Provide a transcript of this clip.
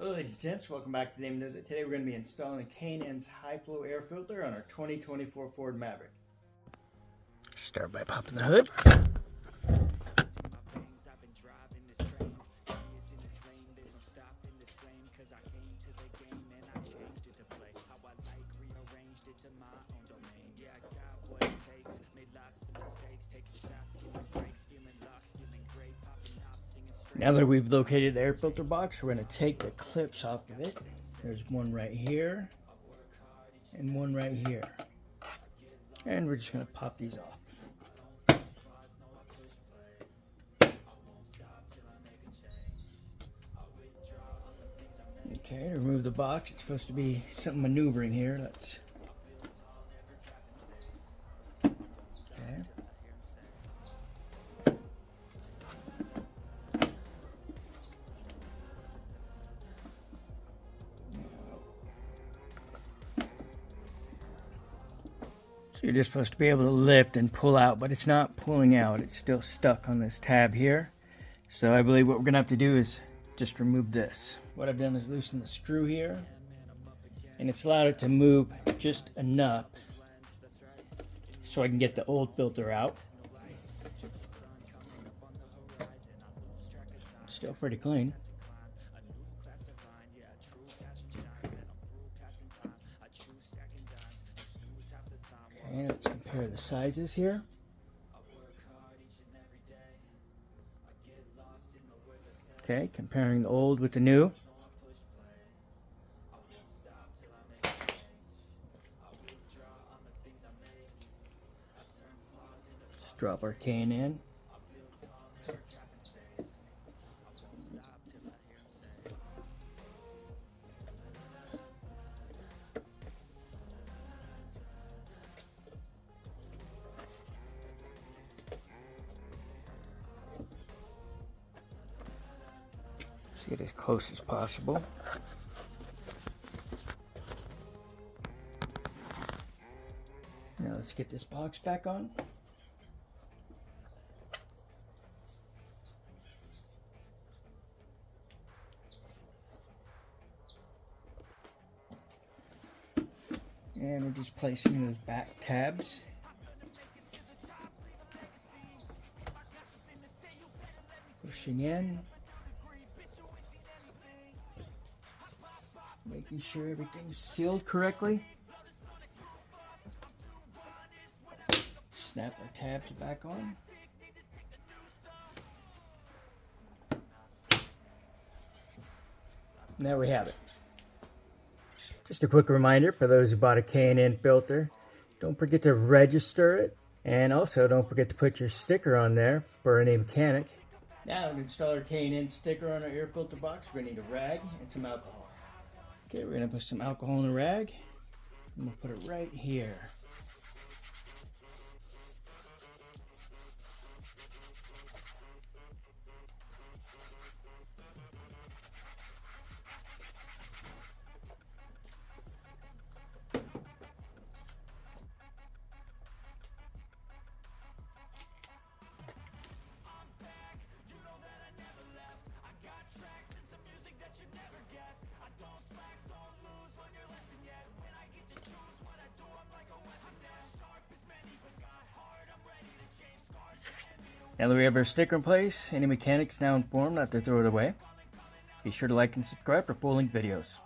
Hello ladies and gents, welcome back to Name Knows It. Today we're going to be installing K&N's high flow air filter on our 2024 Ford Maverick. Start by popping the hood. Now that we've located the air filter box, we're going to take the clips off of it. There's one right here and one right here. And we're just going to pop these off. Okay, to remove the box, it's supposed to be something maneuvering here. Let's. Okay. So you're just supposed to be able to lift and pull out, but it's not pulling out. It's still stuck on this tab here. So I believe what we're gonna have to do is just remove this. What I've done is loosen the screw here, and it's allowed it to move just enough so I can get the old filter out. Still pretty clean. Okay, let's compare the sizes here. Okay, comparing the old with the new. Just drop our cane in. Get as close as possible. Now let's get this box back on. And we're just placing those back tabs. Pushing in. Making sure everything's sealed correctly. Snap our tabs back on. There we have it. Just a quick reminder for those who bought a K&N filter, don't forget to register it, and also don't forget to put your sticker on there for any mechanic. Now to install our K&N sticker on our air filter box, we're going to need a rag and some alcohol. Okay, we're going to put some alcohol in a rag, and we'll put it right here. Now that we have our sticker in place, any mechanics now informed not to throw it away. Be sure to like and subscribe for full length videos.